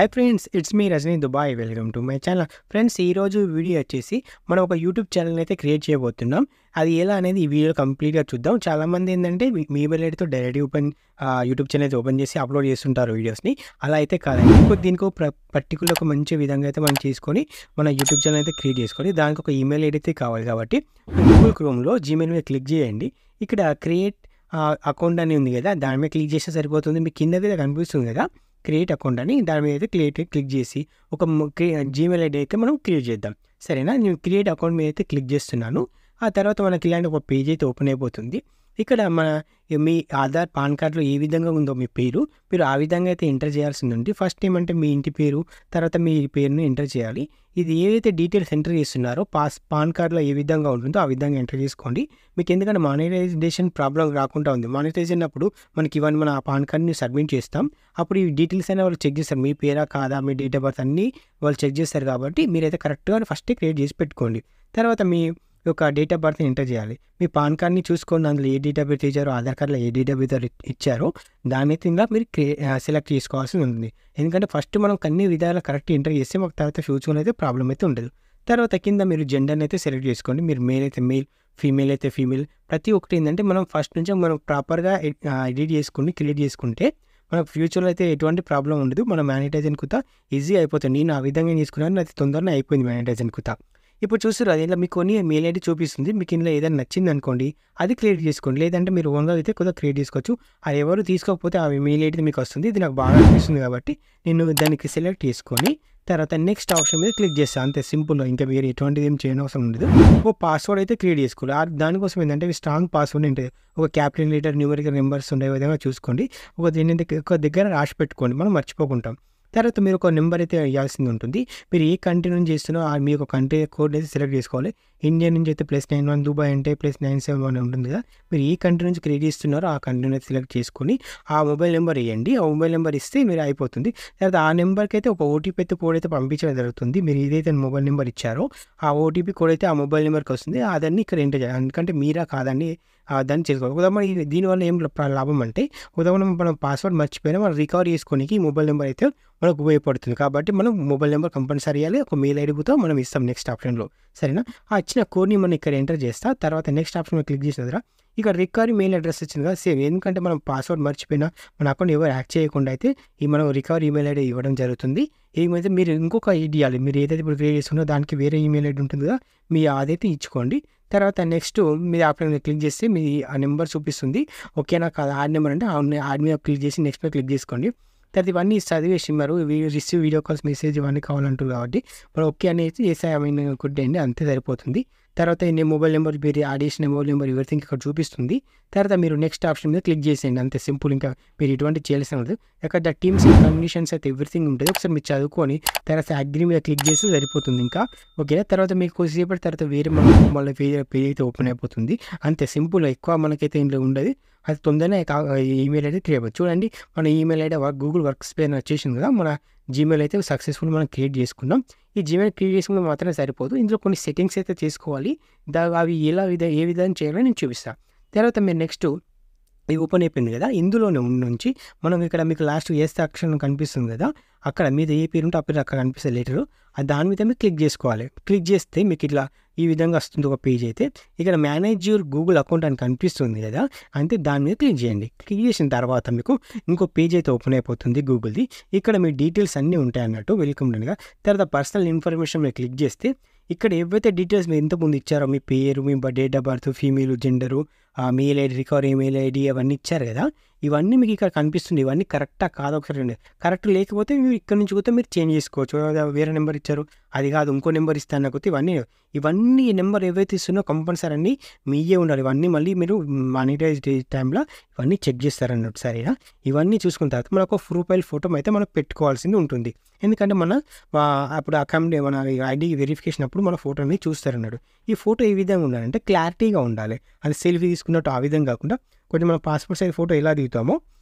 Hi friends, it's me Rajani Dubai. Welcome to my channel. Friends, ఈరోజు video వచ్చేసి మనం ఒక యూట్యూబ్ ఛానల్ అయితే క్రియేట్ చేయబోతున్నాం. అది ఎలా అనేది ఈ వీడియో కంప్లీట్గా చూద్దాం. చాలామంది ఏంటంటే మీ ఈమెయిల్ ఐడితో డైరెక్ట్ యూట్యూబ్ ఛానల్ అయితే ఓపెన్ చేసి అప్లోడ్ చేస్తుంటారు వీడియోస్ని. అలా అయితే కాదండి. దీనికి ఒక పర్టికులర్ ఒక మంచి విధంగా అయితే మనం చేసుకొని మన యూట్యూబ్ ఛానల్ అయితే క్రియేట్ చేసుకొని దానికి ఒక ఈమెయిల్ ఐడి అయితే కావాలి. కాబట్టి గూగుల్ క్రోమ్లో జీమెయిల్ మీద క్లిక్ చేయండి. ఇక్కడ క్రియేట్ అకౌంట్ అని ఉంది కదా, దాని మీద క్లిక్ చేస్తే సరిపోతుంది. మీకు కింద కనిపిస్తుంది కదా క్రియేట్ అకౌంట్ అని, దాని మీద అయితే క్లిక్ చేసి ఒక జీమెయిల్ ఐడి అయితే మనం క్రియేట్ చేద్దాం. సరేనా? నేను క్రియేట్ అకౌంట్ మీద అయితే క్లిక్ చేస్తున్నాను. ఆ తర్వాత మనకి ఇలాంటి ఒక పేజ్ అయితే ఓపెన్ అయిపోతుంది. ఇక్కడ మీ ఆధార్ పాన్ కార్డులో ఏ విధంగా ఉందో మీ పేరు, మీరు ఆ విధంగా అయితే ఎంటర్ చేయాల్సింది ఉంది. ఫస్ట్ ఏమంటే మీ ఇంటి పేరు, తర్వాత మీ పేరుని ఎంటర్ చేయాలి. ఇది ఏదైతే డీటెయిల్స్ ఎంటర్ చేస్తున్నారో పాన్ కార్డులో ఏ విధంగా ఉంటుందో ఆ విధంగా ఎంటర్ చేసుకోండి. మీకు ఎందుకంటే మానిటైజేషన్ ప్రాబ్లం రాకుండా ఉంది. మానిటైజేషన్ అప్పుడు మనకి ఇవన్నీ మన పాన్ కార్డ్ని సబ్మిట్ చేస్తాం. అప్పుడు ఈ డీటెయిల్స్ అయినా వాళ్ళు చెక్ చేస్తారు. మీ పేరా కాదా, మీ డేట్ ఆఫ్ బర్త్ అన్నీ వాళ్ళు చెక్ చేస్తారు. కాబట్టి మీరైతే కరెక్ట్గా ఫస్ట్ క్రియేట్ చేసి పెట్టుకోండి. తర్వాత మీ యొక్క డేట్ ఆఫ్ బర్త్ని ఎంటర్ చేయాలి. మీ పాన్ కార్డ్ని చూసుకోండి, అందులో ఏ డేట్ ఆఫ్ బర్త్ ఇచ్చారో, ఆధార్ కార్డులో ఏ డేట్ ఆఫ్ బర్త్ ఇచ్చారో దాని కింద మీరు సెలెక్ట్ చేసుకోవాల్సి ఉంటుంది. ఎందుకంటే ఫస్ట్ మనం అన్ని విధాలు కరెక్ట్ ఎంటర్ చేస్తే మాకు తర్వాత ఫ్యూచర్లో అయితే ప్రాబ్లం అయితే ఉండదు. తర్వాత కింద మీరు జెండర్ని అయితే సెలెక్ట్ చేసుకోండి. మీరు మేల్ అయితే మేల్, ఫీమేల్ అయితే ఫీమేల్. ప్రతి ఒక్కటి ఏంటంటే మనం ఫస్ట్ నుంచి మనం ప్రాపర్గా ఎడిట్ చేసుకుని క్రియేట్ చేసుకుంటే మనకు ఫ్యూచర్లో అయితే ఎటువంటి ప్రాబ్లం ఉండదు. మన మానిటైజేషన్ కుత ఈజీ అయిపోతుంది. నేను ఆ విధంగా తీసుకున్నాను, అది తొందరగా అయిపోయింది మానిటైజేషన్ కుత. ఇప్పుడు చూస్తారు అది ఇలా మీకు కొన్ని మెయిల్ ఐడి చూపిస్తుంది. మీకు ఇందులో ఏదైనా నచ్చింది అనుకోండి, అది క్రియేట్ చేసుకోండి. లేదంటే మీరు ఓన్గా అయితే కొద్దిగా క్రియేట్ చేసుకోవచ్చు. అది ఎవరు తీసుకోకపోతే ఆ మెయిల్ ఐడి మీకు వస్తుంది. ఇది నాకు బాగా అనిపిస్తుంది కాబట్టి నేను దానికి సెలెక్ట్ చేసుకొని తర్వాత నెక్స్ట్ ఆప్షన్ మీద క్లిక్ చేస్తాను. అంతే సింపుల్గా, ఇంకా వేరే ఎటువంటిది ఏం చేయని అవసరం ఉండదు. ఒక పాస్వర్డ్ అయితే క్రియేట్ చేసుకోవాలి. దానికోసం ఏంటంటే స్ట్రాంగ్ పాస్వర్డ్ ఉంటుంది. ఒక క్యాపిటల్ లెటర్, న్యూమరికల్ నెంబర్స్ ఉండే విధంగా చూసుకోండి. ఒక దగ్గర రాసి పెట్టుకోండి, మనం మర్చిపోకుంటాం. తర్వాత మీరు ఒక నెంబర్ అయితే ఇవ్వాల్సింది ఉంటుంది. మీరు ఏ కంట్రీ నుంచి చేస్తున్నారో మీ ఒక కంట్రీ కోడ్ అయితే సెలెక్ట్ చేసుకోవాలి. ఇండియా నుంచి అయితే +91, దుబాయ్ అంటే +971 ఉంటుంది కదా. మీరు ఏ కంట్రీ నుంచి క్రియేట్ చేస్తున్నారో ఆ కంట్రీని అయితే సెలెక్ట్ చేసుకొని ఆ మొబైల్ నెంబర్ ఇవ్వండి. ఆ మొబైల్ నెంబర్ ఇస్తే మీరు అయిపోతుంది. తర్వాత ఆ నెంబర్కి అయితే ఒక ఓటీపీ అయితే కోడ్ అయితే పంపించడం జరుగుతుంది. మీరు ఏదైతే మొబైల్ నెంబర్ ఇచ్చారో ఆ ఓటీపీ కోడ్ అయితే ఆ మొబైల్ నెంబర్కి వస్తుంది. అదన్నీ ఇక్కడ ఎంటర్ చేయాలి. ఎందుకంటే మీరా కాదని దాన్ని చేసుకోవాలి. ఉదాహరణ దీనివల్ల ఏం లాభం అంటే, ఉదాహరణ మనం పాస్వర్డ్ మర్చిపోయినా మనం రికవర్ చేసుకోనికి మొబైల్ నెంబర్ అయితే మనకు ఉపయోగపడుతుంది. కాబట్టి మనం మొబైల్ నెంబర్ కంపల్సరీ ఇవ్వాలి. ఒక మెయిల్ ఐడితో మనం ఇస్తాం నెక్స్ట్ ఆప్షన్లో. సరేనా? ఆ ఇచ్చిన కోడ్ని మనం ఇక్కడ ఎంటర్ చేస్తా. తర్వాత నెక్స్ట్ ఆప్షన్ క్లిక్ చేసిన తర్వాత ఇక్కడ రికవరీ మెయిల్ అడ్రస్ వచ్చింది కదా, సేమ్. ఎందుకంటే మనం పాస్వర్డ్ మర్చిపోయినా మన అకౌంట్ ఎవరు యాక్ట్ చేయకుండా అయితే మనం రికవరీ ఈమెయిల్ ఐడి ఇవ్వడం జరుగుతుంది. ఏమైతే మీరు ఇంకొక ఐడి ఇవ్వాలి. మీరు ఏదైతే ఇప్పుడు క్రియేట్ చేస్తున్నారో దానికి వేరే ఈమెయిల్ ఐడి ఉంటుంది కదా, మీ అదైతే ఇచ్చుకోండి. తర్వాత నెక్స్ట్ మీరు ఆప్షన్ క్లిక్ చేస్తే మీ ఆ నెంబర్ చూపిస్తుంది. ఓకేనా కాదు ఆడ్ నెంబర్ అంటే ఆడ్ మీద క్లిక్ చేసి నెక్స్ట్ మీద క్లిక్ చేసుకోండి. తర్వాత ఇవన్నీ చదివేసి మరి రిసీవ్ వీడియో కాల్స్ మెసేజ్ ఇవన్నీ కావాలంటారు కాబట్టి మరి ఓకే అనేది చేసి కొట్టేయండి, అంతే సరిపోతుంది. తర్వాత నేను మొబైల్ నెంబర్ మీరు యాడ్ చేసిన మొబైల్ నెంబర్ ఎవ్రీథింగ్ ఇక్కడ చూపిస్తుంది. తర్వాత మీరు నెక్స్ట్ ఆప్షన్ మీద క్లిక్ చేసేయండి, అంతే సింపుల్. ఇంకా మీరు ఎటువంటి చేయాల్సిన ఉండదు. ఇక్కడ టీమ్స్ అండ్ కండిషన్స్ అయితే ఎవ్రీథింగ్ ఉంటుంది. ఒకసారి మీరు చదువుకొని తర్వాత అగ్రీ మీద క్లిక్ చేస్తే సరిపోతుంది. ఇంకా ఓకేనా? తర్వాత మీకు కొద్దిసేపటి తర్వాత వేరే మళ్ళీ పేజ్ అయితే ఓపెన్ అయిపోతుంది. అంతే సింపుల్. ఎక్కువ మనకైతే ఇంట్లో ఉండదు. అది తొందరనే ఈమెయిల్ అయితే క్రియేట్ అవ్వచ్చు. చూడండి, మన ఈమెయిల్ ఐడి గూగుల్ వర్క్స్ పైన వచ్చేసింది కదా. మన జీమెయిల్ అయితే సక్సెస్ఫుల్ మనం క్రియేట్ చేసుకున్నాం. ఈ జీమెయిల్ క్రియేట్ చేసుకుంటే మాత్రమే సరిపోదు. ఇందులో కొన్ని సెట్టింగ్స్ అయితే చేసుకోవాలి. అవి ఏ విధంగా చేయాలో నేను చూపిస్తాను. తర్వాత మీరు నెక్స్ట్ ఇది ఓపెన్ అయిపోయింది కదా, ఇందులోనే నుంచి మనం ఇక్కడ మీకు లాస్ట్ ఏస్తే అక్షరం కనిపిస్తుంది కదా, అక్కడ మీద ఏ పేరు ఉంటే ఆ పేరు అక్కడ కనిపిస్తుంది లెటరు. దాని మీద మీరు క్లిక్ చేసుకోవాలి. క్లిక్ చేస్తే మీకు ఇట్లా ఈ విధంగా వస్తుంది ఒక పేజ్ అయితే. ఇక్కడ మేనేజ్ యువర్ గూగుల్ అకౌంట్ అని కనిపిస్తుంది కదా, అంటే దాని మీద క్లిక్ చేయండి. క్లిక్ చేసిన తర్వాత మీకు ఇంకో పేజ్ అయితే ఓపెన్ అయిపోతుంది గూగుల్ది. ఇక్కడ మీ డీటెయిల్స్ అన్నీ ఉంటాయి అన్నట్టు వెల్కమ్ గా. తర్వాత పర్సనల్ ఇన్ఫర్మేషన్ మీద క్లిక్ చేస్తే ఇక్కడ ఏవైతే డీటెయిల్స్ మీరు ఇంతకుముందు ఇచ్చారో, మీ పేరు, మీ date of birth, female, gender, mail ID, recovery email ID అవన్నీ ఇచ్చారు కదా, ఇవన్నీ మీకు ఇక్కడ కనిపిస్తుంది. ఇవన్నీ కరెక్టా కాదు ఒకసారి. కరెక్ట్ లేకపోతే మీరు ఇక్కడ నుంచి కూడా మీరు చేంజ్ చేసుకోవచ్చు. వేరే నెంబర్ ఇచ్చారు, అది కాదు ఇంకో నెంబర్ ఇస్తాను లేకపోతే ఇవన్నీ నెంబర్ ఏవైతే ఇస్తున్నో కంపల్సరీ అన్నీ మీయే ఉండాలి. ఇవన్నీ మళ్ళీ మీరు మానిటైజ్ టైంలో ఇవన్నీ చెక్ చేస్తారన్నట్టు. సరేనా? ఇవన్నీ చూసుకున్న తర్వాత మనకు ప్రొఫైల్ ఫోటో అయితే మనం పెట్టుకోవాల్సింది ఉంటుంది. ఎందుకంటే అప్పుడు అకౌంట్ మన ఐడి వెరిఫికేషన్ అప్పుడు మన ఫోటోని చూస్తారన్నాడు. ఈ ఫోటో ఏ విధంగా ఉండాలంటే క్లారిటీగా ఉండాలి. అది సెల్ఫీ తీసుకున్నట్టు ఆ విధంగా కాకుండా కొంచెం మన పాస్పోర్ట్ సైజ్ ఫోటో ఎలా దిగుతామో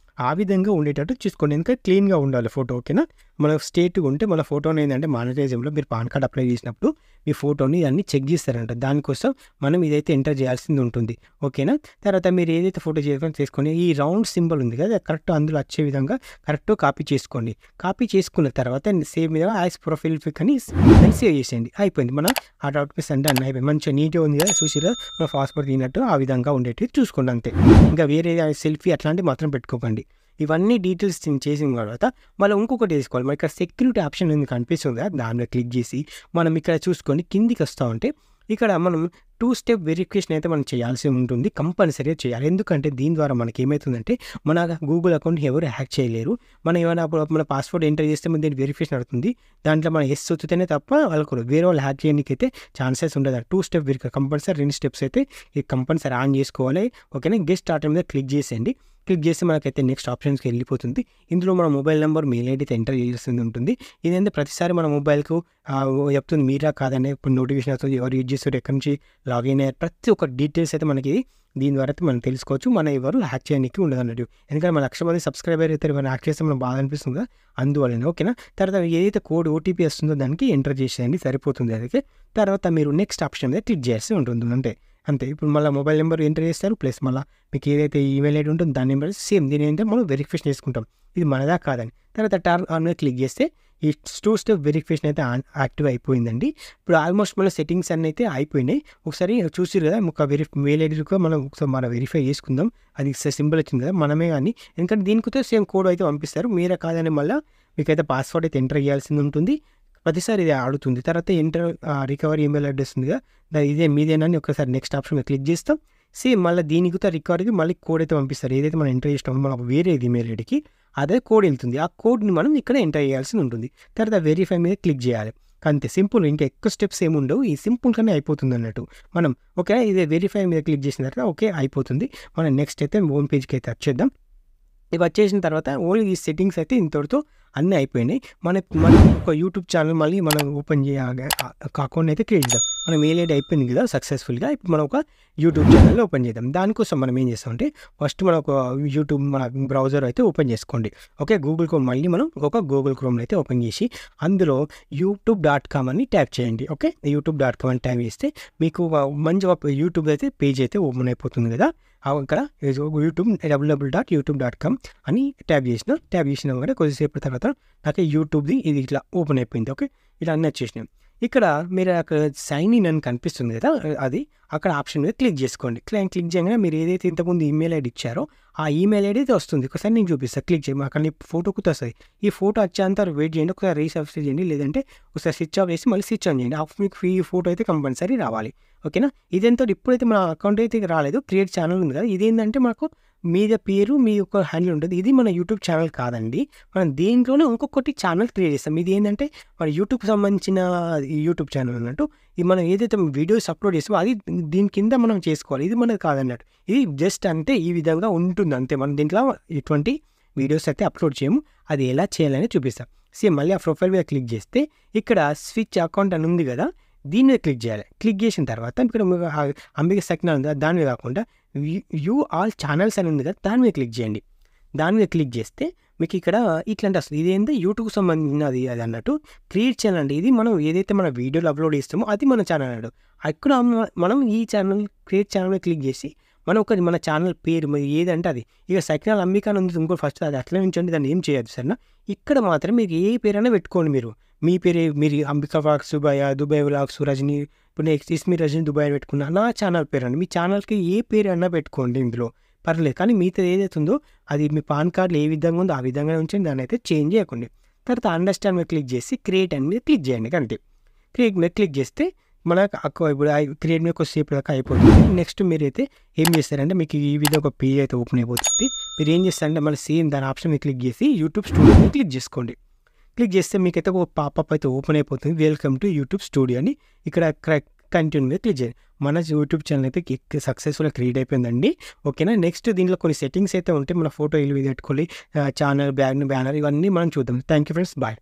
ఆ విధంగా ఉండేటట్టు చూసుకోండి. ఎందుకంటే క్లీన్గా ఉండాలి ఫోటో. ఓకేనా? మన స్టేట్‌గా ఉంటే మన ఫోటోని ఏందంటే మానిటైజేషన్‌లో మీరు పాన్ కార్డ్ అప్లై చేసినప్పుడు మీ ఫోటోని అన్నీ చెక్ చేస్తారంట. దానికోసం మనం ఇదైతే ఎంటర్ చేయాల్సింది ఉంటుంది. ఓకేనా? తర్వాత మీరు ఏదైతే ఫోటో చేసుకొని ఈ రౌండ్ సింబల్ ఉంది కదా! కరెక్ట్ అందులో వచ్చే విధంగా కరెక్ట్ కాపీ చేసుకోండి. కాపీ చేసుకున్న తర్వాత సేమ్ మీద యాజ్ ప్రొఫైల్ పిక్ అని దాన్ని సేవ్ చేసేయండి. అయిపోయింది. మన ఆటోమేటిక్ అంటే అన్నీ అయిపోయింది. మంచిగా నీట్‌గా ఉంది కదా! చూసిర్రా మన పాస్‌పోర్ట్ తీసినట్టు ఆ విధంగా ఉండేటివి చూసుకోండి అంతే. ఇంకా వేరే సెల్ఫీ అట్లాంటివి మాత్రం పెట్టుకోకండి. ఇవన్నీ డీటెయిల్స్ చేసిన తర్వాత మళ్ళీ ఇంకొకటి వేసుకోవాలి. మరి ఇక్కడ సెక్యూరిటీ ఆప్షన్ ఉంది కనిపిస్తుంది కదా! దాని మీద క్లిక్ చేసి మనం ఇక్కడ చూసుకొని కిందికి వస్తా ఉంటే ఇక్కడ మనం 2 స్టెప్ వెరిఫికేషన్ అయితే మనం చేయాల్సి ఉంటుంది. కంపల్సరీగా చేయాలి. ఎందుకంటే దీని ద్వారా మనకి ఏమవుతుందంటే మన గూగుల్ అకౌంట్ ఎవరు హ్యాక్ చేయలేరు. మనం ఏమైనా మన పాస్వర్డ్ ఎంటర్ చేస్తే మన దీని వెరిఫికేషన్ అవుతుంది. దాంట్లో మనం ఎస్ ఒత్తితేనే తప్ప వాళ్ళకు వేరే వాళ్ళు హ్యాక్ చేయడానికైతే ఛాన్సెస్ ఉండదు. 2 స్టెప్ వెరిఫికేషన్ కంపల్సరీ 2 స్టెప్స్ అయితే ఇది కంపల్సరీ ఆన్ చేసుకోవాలి. ఓకేనా? గెట్ స్టార్టర్ మీద క్లిక్ చేసేయండి. క్లిక్ చేస్తే మనకైతే నెక్స్ట్ ఆప్షన్స్కి వెళ్ళిపోతుంది. ఇందులో మన మొబైల్ నెంబర్ మెయిల్ ఐడి అయితే ఎంటర్ చేయాల్సి ఉంటుంది. ఇదేంటే ప్రతిసారి మన మొబైల్కు చెప్తుంది మీరా కాదనే ఇప్పుడు నోటిఫికేషన్ వస్తుంది. ఎవరు యూజ్ చేస్తారు, ఎక్కడి నుంచి లాగిన్ అయ్యారు, ప్రతి ఒక్క డీటెయిల్స్ అయితే మనకి దీని ద్వారా అయితే మనం తెలుసుకోవచ్చు. మన ఎవరు హ్యాక్ చేయడానికి ఉండదు అన్నట్టు. ఎందుకంటే మన 1,00,000 మంది సబ్స్క్రైబర్ అయితే మనం హ్యాక్ చేస్తే మనకు బాగా అనిపిస్తుంది కదా, అందువల్లనే. ఓకేనా? తర్వాత ఏదైతే కోడ్ ఓటీపీ వస్తుందో దానికి ఎంటర్ చేసేయండి, సరిపోతుంది. అయితే తర్వాత మీరు నెక్స్ట్ ఆప్షన్ మీద క్లిక్ చేయాల్సి ఉంటుంది అంతే. ఇప్పుడు మళ్ళీ మొబైల్ నెంబర్ ఎంటర్ చేస్తారు, ప్లస్ మళ్ళీ మీకు ఏదైతే ఈమెయిల్ ఐడి ఉంటుందో దాని నెంబర్ సేమ్. దీని ఏంటంటే మనం వెరిఫికేషన్ చేసుకుంటాం ఇది మనదా కాదని. తర్వాత టర్న్ ఆన్ మీద క్లిక్ చేస్తే ఈ 2 స్టెప్ వెరిఫికేషన్ అయితే యాక్టివ్ అయిపోయిందండి. ఇప్పుడు ఆల్మోస్ట్ మన సెట్టింగ్స్ అన్నీ అయితే అయిపోయినాయి. ఒకసారి చూసిరు కదా, ఒక మెయిల్ ఐడి మనం ఒకసారి మనం వెరిఫై చేసుకుందాం. అది సింబల్ వచ్చింది కదా, మనమే కానీ. ఎందుకంటే దీనికి సేమ్ కోడ్ అయితే పంపిస్తారు. మీరే కాదని మళ్ళీ మీకైతే పాస్వర్డ్ అయితే ఎంటర్ చేయాల్సింది ఉంటుంది. ప్రతిసారి ఇది అడుగుతుంది. తర్వాత ఎంటర్ రికవరీ ఈమెయిల్ అడ్రస్ ఉంది కదా, ఇదే మీదేనని ఒకసారి నెక్స్ట్ ఆప్షన్ మీద క్లిక్ చేస్తాం. సేమ్ మళ్ళీ దీనికి రికవరీకి మళ్ళీ కోడ్ అయితే పంపిస్తారు. ఏదైతే మనం ఎంటర్ చేసినామో మనకు వేరే ఈమెయిల్ ఐడికి అదే కోడ్ వెళ్తుంది. ఆ కోడ్ని మనం ఇక్కడ ఎంటర్ చేయాల్సి ఉంటుంది. తర్వాత వెరిఫై మీద క్లిక్ చేయాలి. అంతే, సింపుల్. ఇంకా ఎక్కువ స్టెప్స్ ఏమి ఉండవు. ఈ సింపుల్గానే అయిపోతుంది అన్నట్టు. మనం ఓకే ఇదే వెరిఫై మీద క్లిక్ చేసిన తర్వాత ఓకే అయిపోతుంది. మనం నెక్స్ట్ అయితే హోమ్ పేజ్కి అయితే వచ్చేద్దాం. ఇవి వచ్చేసిన తర్వాత ఓన్లీ ఈ సెట్టింగ్స్ అయితే ఇంతటితో అన్నీ అయిపోయినాయి. మనం ఒక యూట్యూబ్ ఛానల్ మళ్ళీ మనం ఓపెన్ చేయాలి, అకౌంట్ అయితే క్రియేట్ చేద్దాం. మన మెయిల్ ఐడి అయిపోయింది కదా సక్సెస్ఫుల్గా. ఇప్పుడు మనం ఒక యూట్యూబ్ ఛానల్ ఓపెన్ చేద్దాం. దానికోసం మనం ఏం చేస్తామంటే ఫస్ట్ మనం ఒక యూట్యూబ్ మన బ్రౌజర్ అయితే ఓపెన్ చేసుకోండి. ఓకే, గూగుల్ క్రోమ్ మళ్ళీ మనం ఒక గూగుల్ క్రోమ్ అయితే ఓపెన్ చేసి అందులో youtube.com అని ట్యాప్ చేయండి. ఓకే, youtube.com అని ట్యాప్ చేస్తే మీకు మంచి యూట్యూబ్ అయితే పేజ్ అయితే ఓపెన్ అయిపోతుంది కదా. అక్కడ యూట్యూబ్ www.youtube.com అని ట్యాప్ చేసిన కూడా కొద్దిసేపు తర్వాత నాకు యూట్యూబ్ది ఇది ఇట్లా ఓపెన్ అయిపోయింది. ఓకే, ఇలా అన్నీ వచ్చేసినాయి. ఇక్కడ మీరు అక్కడ సైన్ ఇన్ అని కనిపిస్తుంది కదా, అది అక్కడ ఆప్షన్ మీద క్లిక్ చేసుకోండి. క్లిక్ చేయగానే మీరు ఏదైతే ఇంతకుముందు ఈమెయిల్ ఐడి ఇచ్చారో ఆ ఈమెయిల్ ఐడి అయితే వస్తుంది. ఒకసారి నేను చూపిస్తాను. క్లిక్ చేయండి, అక్కడ ఫోటో కూడా వస్తుంది. ఈ ఫోటో వచ్చేంత వెయిట్ చేయండి, ఒకసారి రీసబ్స్క్రైబ్ చేయండి, లేదంటే ఒకసారి స్విచ్ ఆఫ్ చేసి మళ్ళీ స్విచ్ ఆన్ చేయండి. మీకు ఈ ఫోటో అయితే కంపల్సరీ రావాలి. ఓకేనా? ఇదేంతో ఇప్పుడైతే మన అకౌంట్ అయితే రాలేదు. క్రియేట్ ఛానల్ ఉంది కదా, ఇదేంటంటే మనకు మీద పేరు మీ యొక్క హ్యాండిల్ ఉంటుంది. ఇది మన యూట్యూబ్ ఛానల్ కాదండి. మనం దీంట్లోనే ఇంకొకటి ఛానల్ క్రియేట్ చేస్తాం. ఇది ఏంటంటే మన యూట్యూబ్కి సంబంధించిన యూట్యూబ్ ఛానల్ అన్నట్టు. ఇది మనం ఏదైతే వీడియోస్ అప్లోడ్ చేస్తామో అది దీని కింద మనం చేసుకోవాలి. ఇది మనది కాదన్నట్టు. ఇది జస్ట్ అంటే ఈ విధంగా ఉంటుంది అంతే. మనం దీంట్లో ఎటువంటి వీడియోస్ అయితే అప్లోడ్ చేయము. అది ఎలా చేయాలని చూపిస్తాం. సేమ్ మళ్ళీ ఆ ప్రొఫైల్ మీద క్లిక్ చేస్తే ఇక్కడ స్విచ్ అకౌంట్ అని ఉంది కదా, దీని మీద క్లిక్ చేయాలి. క్లిక్ చేసిన తర్వాత ఇక్కడ అంబిక సెక్షన్ ఉంది, దాని మీద కాకుండా వ్యూ ఆల్ ఛానల్స్ అని ఉంది కదా, దాని మీద క్లిక్ చేయండి. దాని మీద క్లిక్ చేస్తే మీకు ఇక్కడ ఇట్లాంటి వస్తుంది. ఇదేంటే యూట్యూబ్కి సంబంధించినది అది అన్నట్టు. క్రియేట్ ఛానల్ అంటే ఇది మనం ఏదైతే మన వీడియోలు అప్లోడ్ చేస్తామో అది మన ఛానల్ అన్నట్టు. అక్కడ మనం ఈ ఛానల్ క్రియేట్ ఛానల్ మీద క్లిక్ చేసి మన ఛానల్ పేరు ఏదంటే అది. ఇక సెక్షన్ అంబిక అని ఉంది ఇంకో ఫస్ట్, అది అట్లా ఉంచండి, దాన్ని ఏం చేయొద్దు సరేనా. ఇక్కడ మాత్రం మీకు ఏ పేరైనా పెట్టుకోండి. మీ పేరే మీరు Ambika vlogs Dubai vlogs Rajani, ఇప్పుడు నెక్స్ట్ ఇస్మి రజనీ దుబాయ్ పెట్టుకున్నా నా ఛానల్ పేరు అండి. మీ ఛానల్కి ఏ పేరు అన్నా పెట్టుకోండి, ఇందులో పర్లేదు. కానీ మీతో ఏదైతే ఉందో అది మీ పాన్ కార్డులో ఏ విధంగా ఉందో ఆ విధంగా ఉంచండి, దాన్ని అయితే చేంజ్ చేయకండి. తర్వాత అండర్స్టాండ్ మీద క్లిక్ చేసి క్రియేట్ అని మీద క్లిక్ చేయండి. అంతే, క్రియేట్ మీద క్లిక్ చేస్తే మనకు ఇప్పుడు క్రియేట్ మీద కొద్దిసేపు దాకా అయిపోతుంది. నెక్స్ట్ మీరైతే ఏం చేస్తారంటే మీకు ఈ విధంగా ఒక పేజ్ అయితే ఓపెన్ అయిపోతుంది. మీరు ఏం చేస్తారంటే మళ్ళీ సేమ్ దాని ఆప్షన్ మీద క్లిక్ చేసి యూట్యూబ్ స్టూడియో మీద క్లిక్ చేసుకోండి. క్లిక్ చేస్తే మీకైతే ఒక పాపప్ అయితే ఓపెన్ అయిపోతుంది. వెల్కమ్ టు యూట్యూబ్ స్టూడియో అని. ఇక్కడ కంటిన్యూ మీద క్లిక్ చేయండి. మన యూట్యూబ్ ఛానల్ అయితే సక్సెస్ఫుల్గా క్రియేట్ అయిపోయిందండి. ఓకేనా? నెక్స్ట్ దీంట్లో కొన్ని సెట్టింగ్స్ అయితే ఉంటాయి. మన ఫోటో ఇల్లు పెట్టుకోవాలి, ఛానల్ బ్యానర్ ఇవన్నీ మనం చూద్దాం. Thank you friends, bye.